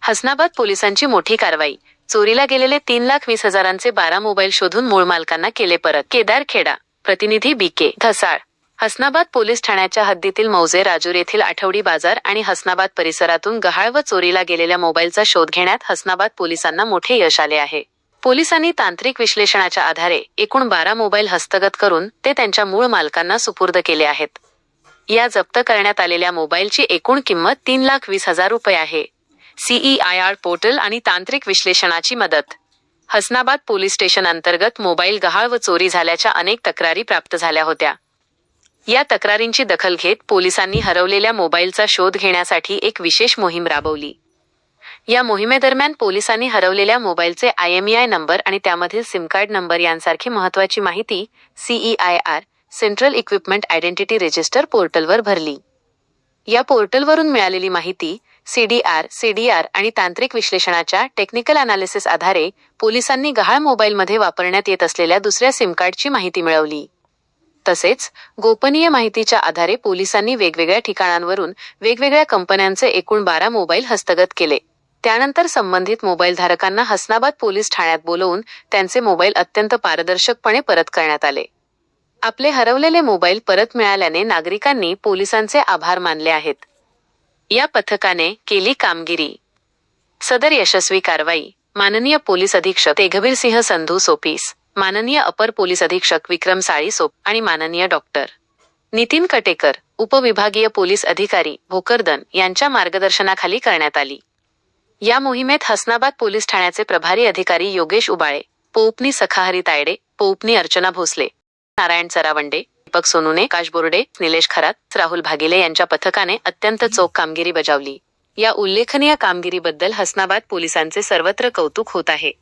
हसनाबाद पोलिसांची मोठी कारवाई. चोरीला गेलेले 3,20,000चे 12 मोबाईल शोधून मूळ मालकांना केले परत. केदारखेडा. प्रतिनिधी बी.के. धसाळ. हसनाबाद पोलीस ठाण्याच्या हद्दीतील मौजे राजूर येथील आठवडी बाजार आणि हसनाबाद परिसरातून गहाळ व चोरीला गेलेल्या मोबाईलचा शोध घेण्यात हसनाबाद पोलिसांना मोठे यश आले आहे. पोलिसांनी तांत्रिक विश्लेषणाच्या आधारे एकूण 12 मोबाईल हस्तगत करून ते त्यांच्या मूळ मालकांना सुपूर्द केले आहेत. या जप्त करण्यात आलेल्या मोबाईलची एकूण किंमत 3,20,000 रुपये आहे. CEIR पोर्टल आणि तांत्रिक विश्लेषणाची मदत. हसनाबाद पोलीस स्टेशन अंतर्गत मोबाईल गहाळ व चोरी झाल्याच्या अनेक तक्रारी प्राप्त झाल्या होत्या. या तक्रारींची दखल घेत पोलिसांनी हरवलेल्या मोबाईलचा शोध घेण्यासाठी एक विशेष मोहीम राबवली. या मोहिमेदरम्यान पोलिसांनी हरवलेल्या मोबाईलचे IMEI नंबर आणि त्यामधील सिम कार्ड नंबर यांसारखी महत्त्वाची माहिती CEIR central equipment identity register पोर्टलवर भरली. या पोर्टलवरून मिळालेली माहिती CDR आणि तांत्रिक विश्लेषणाच्या टेक्निकल अनालिसिस आधारे पोलिसांनी गहाळ मोबाईलमध्ये वापरण्यात येत असलेल्या दुसऱ्या सिम कार्डची माहिती मिळवली. तसेच गोपनीय माहितीच्या आधारे पोलिसांनी वेगवेगळ्या ठिकाणांवरून वेगवेगळ्या कंपन्यांचे एकूण 12 मोबाईल हस्तगत केले. त्यानंतर संबंधित मोबाईल धारकांना हसनाबाद पोलीस ठाण्यात बोलवून त्यांचे मोबाईल अत्यंत पारदर्शकपणे परत करण्यात आले. आपले हरवलेले मोबाईल परत मिळाल्याने नागरिकांनी पोलिसांचे आभार मानले आहेत. या पथकाने केली कामगिरी. सदर यशस्वी कारवाई माननीय पोलीस अधीक्षक तेघबीर सिंह संधू सोपीस, माननीय अपर पोलीस अधीक्षक विक्रम साळी सोप आणि माननीय डॉक्टर नितीन कटेकर, उपविभागीय पोलीस अधिकारी भोकरदन यांच्या मार्गदर्शनाखाली करण्यात आली. या मोहिमेत हसनाबाद पोलीस ठाण्याचे प्रभारी अधिकारी योगेश उबाळे, पोपनी सखाहरी तायडे, पोपनी अर्चना भोसले, नारायण चरावंडे, दीपक सोनुने, आकाश बोर्डे, निलेश खरात, राहुल भागिले यांच्या पथकाने अत्यंत चोख कामगिरी बजावली. या उल्लेखनीय कामगिरीबद्दल हसनाबाद पोलिसांचे सर्वत्र कौतुक होत आहे.